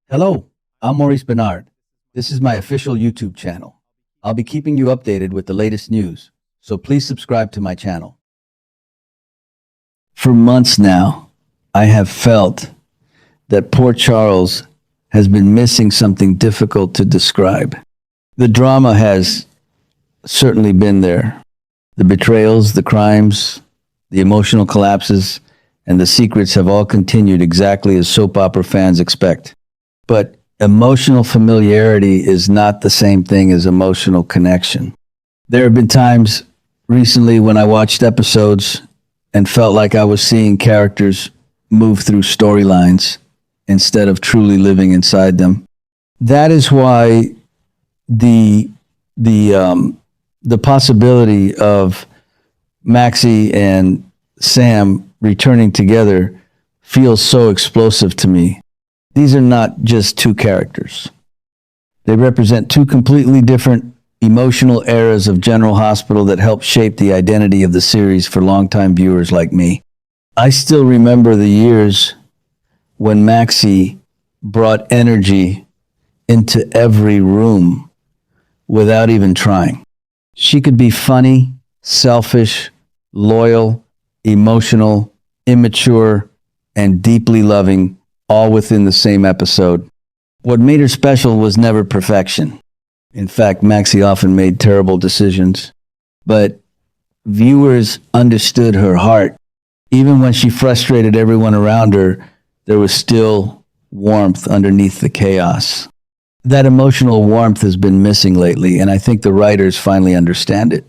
Hello, I'm Maurice Bernard. This is my official YouTube channel. I'll be keeping you updated with the latest news, so please subscribe to my channel. For months now, I have felt that poor Charles has been missing something difficult to describe. The drama has certainly been there. The betrayals, the crimes, the emotional collapses, and the secrets have all continued exactly as soap opera fans expect. But emotional familiarity is not the same thing as emotional connection. There have been times recently when I watched episodes and felt like I was seeing characters move through storylines instead of truly living inside them. That is why the the possibility of Maxie and Sam returning together feels so explosive to me. These are not just two characters. They represent two completely different emotional eras of General Hospital that helped shape the identity of the series for longtime viewers like me. I still remember the years when Maxie brought energy into every room without even trying. She could be funny, selfish, loyal, emotional, immature, and deeply loving, all within the same episode. What made her special was never perfection. In fact, Maxie often made terrible decisions, but viewers understood her heart. Even when she frustrated everyone around her, there was still warmth underneath the chaos. That emotional warmth has been missing lately, and I think the writers finally understand it.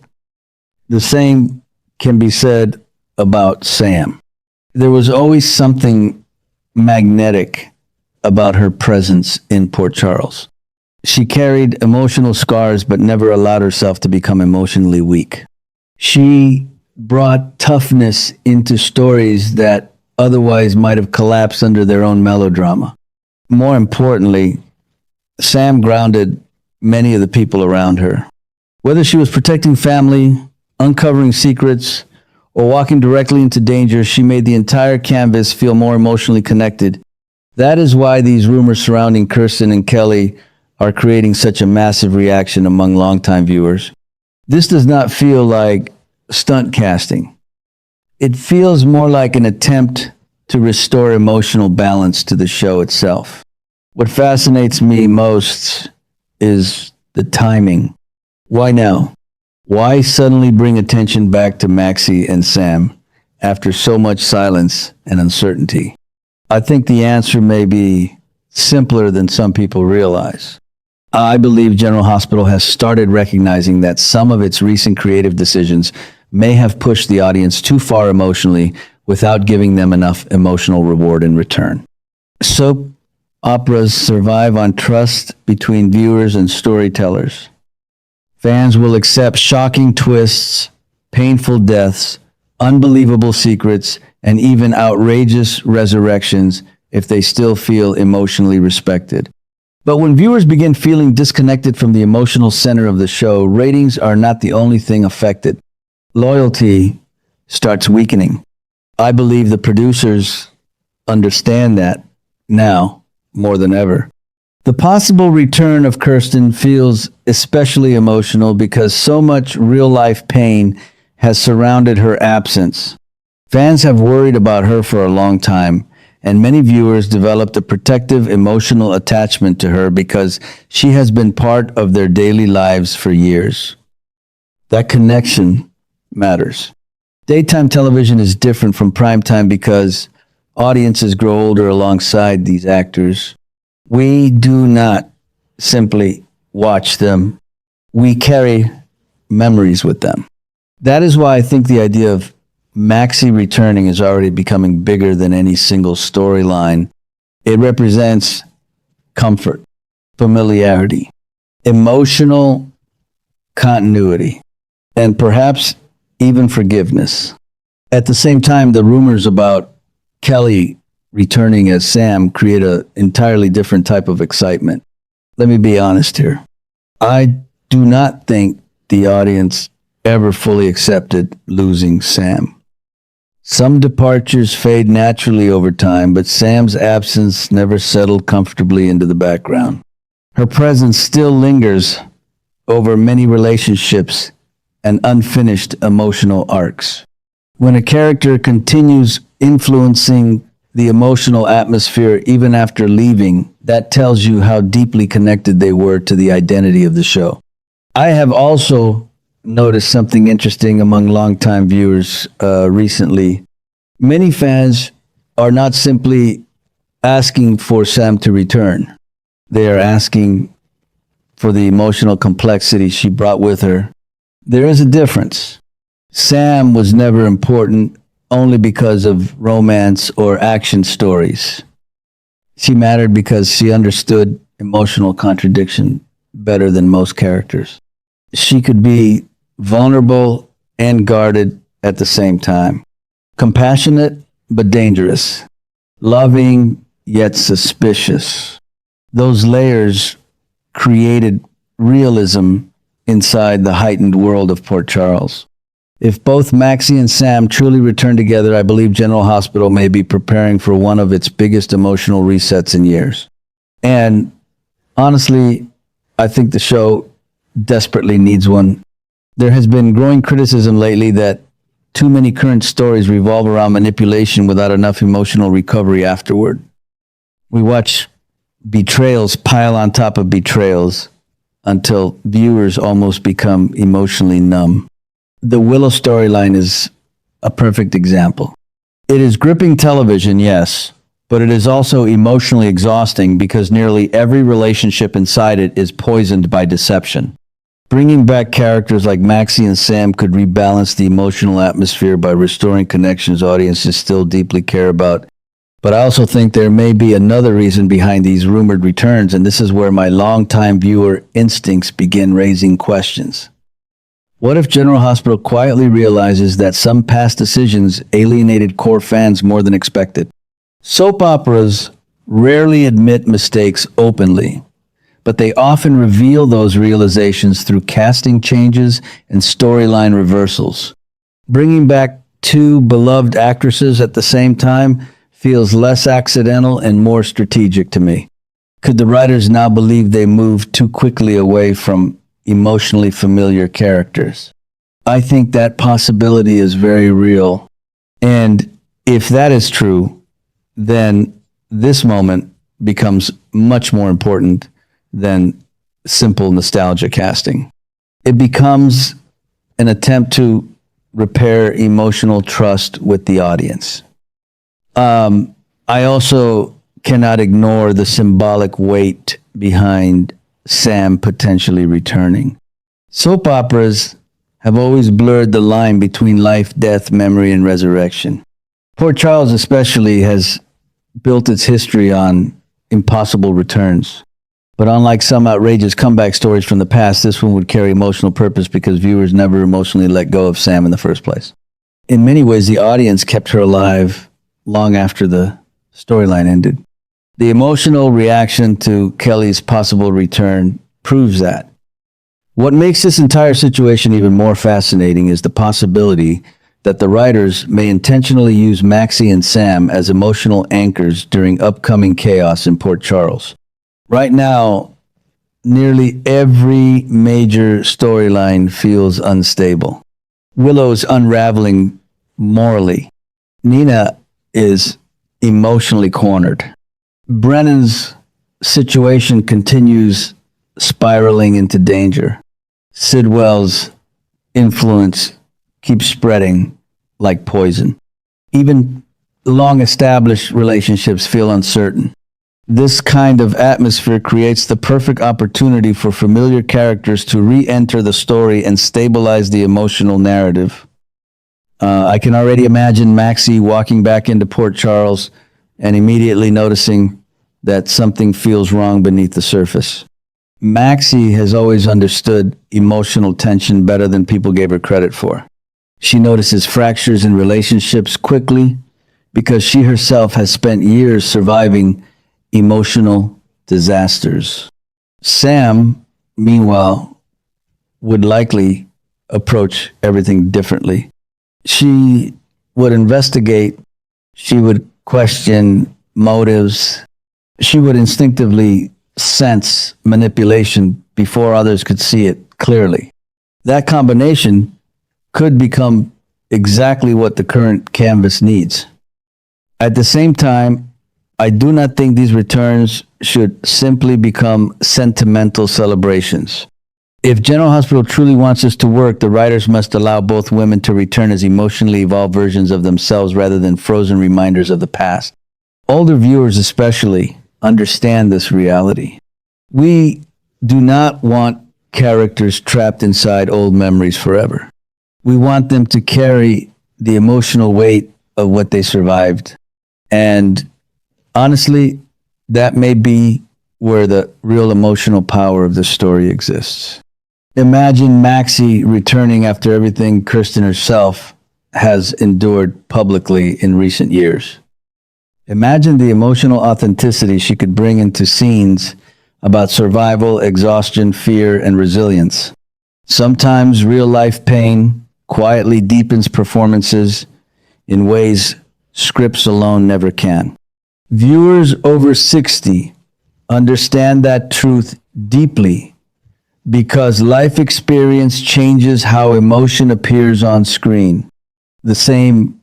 The same can be said about Sam. There was always something magnetic about her presence in Port Charles. She carried emotional scars but never allowed herself to become emotionally weak. She brought toughness into stories that otherwise might have collapsed under their own melodrama. More importantly, Sam grounded many of the people around her. Whether she was protecting family, uncovering secrets, or walking directly into danger, she made the entire canvas feel more emotionally connected. That is why these rumors surrounding Kirsten and Kelly are creating such a massive reaction among longtime viewers. This does not feel like stunt casting. It feels more like an attempt to restore emotional balance to the show itself. What fascinates me most is the timing. Why now? Why suddenly bring attention back to Maxie and Sam after so much silence and uncertainty? I think the answer may be simpler than some people realize. I believe General Hospital has started recognizing that some of its recent creative decisions may have pushed the audience too far emotionally without giving them enough emotional reward in return. Soap operas survive on trust between viewers and storytellers. Fans will accept shocking twists, painful deaths, unbelievable secrets, and even outrageous resurrections if they still feel emotionally respected. But when viewers begin feeling disconnected from the emotional center of the show, ratings are not the only thing affected. Loyalty starts weakening. I believe the producers understand that now more than ever. The possible return of Kirsten feels especially emotional because so much real-life pain has surrounded her absence. Fans have worried about her for a long time, and many viewers developed a protective emotional attachment to her because she has been part of their daily lives for years. That connection matters. Daytime television is different from primetime because audiences grow older alongside these actors. We do not simply watch them. We carry memories with them. That is why I think the idea of Maxie returning is already becoming bigger than any single storyline. It represents comfort, familiarity, emotional continuity, and perhaps even forgiveness. At the same time, the rumors about Kelly returning as Sam create an entirely different type of excitement. Let me be honest here. I do not think the audience ever fully accepted losing Sam. Some departures fade naturally over time, but Sam's absence never settled comfortably into the background. Her presence still lingers over many relationships and unfinished emotional arcs. When a character continues influencing the emotional atmosphere even after leaving, that tells you how deeply connected they were to the identity of the show. I have also noticed something interesting among longtime viewers recently. Many fans are not simply asking for Sam to return. They are asking for the emotional complexity she brought with her. There is a difference. Sam was never important only because of romance or action stories. She mattered because she understood emotional contradiction better than most characters. She could be vulnerable and guarded at the same time, compassionate but dangerous, loving yet suspicious. Those layers created realism inside the heightened world of Port Charles. If both Maxie and Sam truly return together, I believe General Hospital may be preparing for one of its biggest emotional resets in years. And honestly, I think the show desperately needs one. There has been growing criticism lately that too many current stories revolve around manipulation without enough emotional recovery afterward. We watch betrayals pile on top of betrayals until viewers almost become emotionally numb. The Willow storyline is a perfect example. It is gripping television, yes, but it is also emotionally exhausting because nearly every relationship inside it is poisoned by deception. Bringing back characters like Maxie and Sam could rebalance the emotional atmosphere by restoring connections audiences still deeply care about. But I also think there may be another reason behind these rumored returns, and this is where my longtime viewer instincts begin raising questions. What if General Hospital quietly realizes that some past decisions alienated core fans more than expected? Soap operas rarely admit mistakes openly, but they often reveal those realizations through casting changes and storyline reversals. Bringing back two beloved actresses at the same time feels less accidental and more strategic to me. Could the writers now believe they moved too quickly away from emotionally familiar characters? I think that possibility is very real. And if that is true, then this moment becomes much more important than simple nostalgia casting. It becomes an attempt to repair emotional trust with the audience. I also cannot ignore the symbolic weight behind Sam potentially returning. Soap operas have always blurred the line between life, death, memory, and resurrection. Port Charles especially has built its history on impossible returns. But unlike some outrageous comeback stories from the past, this one would carry emotional purpose because viewers never emotionally let go of Sam in the first place. In many ways, the audience kept her alive long after the storyline ended. The emotional reaction to Kelly's possible return proves that. What makes this entire situation even more fascinating is the possibility that the writers may intentionally use Maxie and Sam as emotional anchors during upcoming chaos in Port Charles. Right now, nearly every major storyline feels unstable. Willow's unraveling morally. Nina is emotionally cornered. Brennan's situation continues spiraling into danger. Sidwell's influence keeps spreading like poison. Even long-established relationships feel uncertain. This kind of atmosphere creates the perfect opportunity for familiar characters to re-enter the story and stabilize the emotional narrative. I can already imagine Maxie walking back into Port Charles and immediately noticing that something feels wrong beneath the surface. Maxie has always understood emotional tension better than people gave her credit for. She notices fractures in relationships quickly because she herself has spent years surviving emotional disasters. Sam, meanwhile, would likely approach everything differently. She would investigate. She would question motives. She would instinctively sense manipulation before others could see it clearly. That combination could become exactly what the current canvas needs. At the same time, I do not think these returns should simply become sentimental celebrations. If General Hospital truly wants us to work, the writers must allow both women to return as emotionally evolved versions of themselves rather than frozen reminders of the past. Older viewers especially understand this reality. We do not want characters trapped inside old memories forever. We want them to carry the emotional weight of what they survived. And honestly, that may be where the real emotional power of the story exists. Imagine Maxie returning after everything Kirsten herself has endured publicly in recent years. Imagine the emotional authenticity she could bring into scenes about survival, exhaustion, fear, and resilience. Sometimes real-life pain quietly deepens performances in ways scripts alone never can. Viewers over 60 understand that truth deeply because life experience changes how emotion appears on screen. The same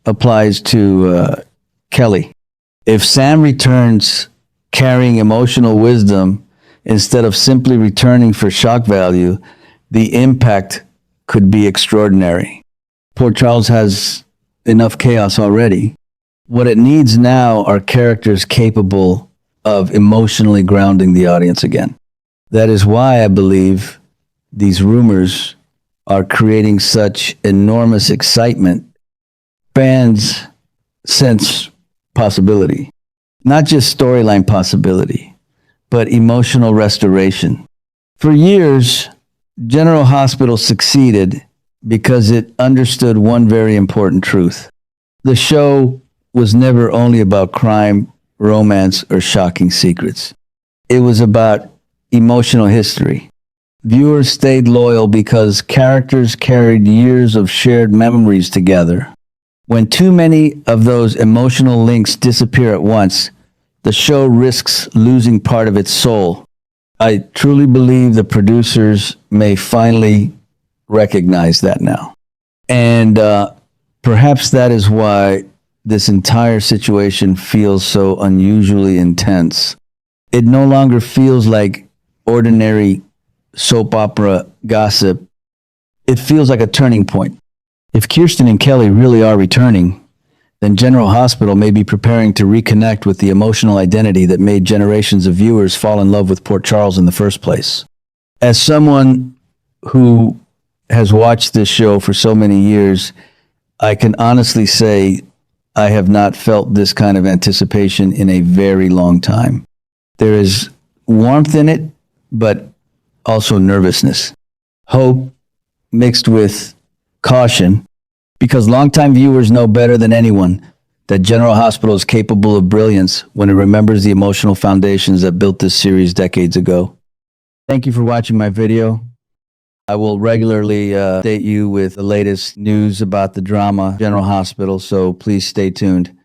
applies to Kelly. If Sam returns carrying emotional wisdom instead of simply returning for shock value, the impact could be extraordinary. Port Charles has enough chaos already. What it needs now are characters capable of emotionally grounding the audience again. That is why I believe these rumors are creating such enormous excitement. Fans sense possibility, not just storyline possibility, but emotional restoration. For years, General Hospital succeeded because it understood one very important truth. The show was never only about crime, romance, or shocking secrets. It was about emotional history. Viewers stayed loyal because characters carried years of shared memories together. When too many of those emotional links disappear at once, the show risks losing part of its soul. I truly believe the producers may finally recognize that now. And perhaps that is why this entire situation feels so unusually intense. It no longer feels like ordinary soap opera gossip. It feels like a turning point. If Kirsten and Kelly really are returning, then General Hospital may be preparing to reconnect with the emotional identity that made generations of viewers fall in love with Port Charles in the first place. As someone who has watched this show for so many years, I can honestly say I have not felt this kind of anticipation in a very long time. There is warmth in it, but also nervousness, hope mixed with caution, because longtime viewers know better than anyone that General Hospital is capable of brilliance when it remembers the emotional foundations that built this series decades ago. Thank you for watching my video. I will regularly update you with the latest news about the drama General Hospital, so please stay tuned.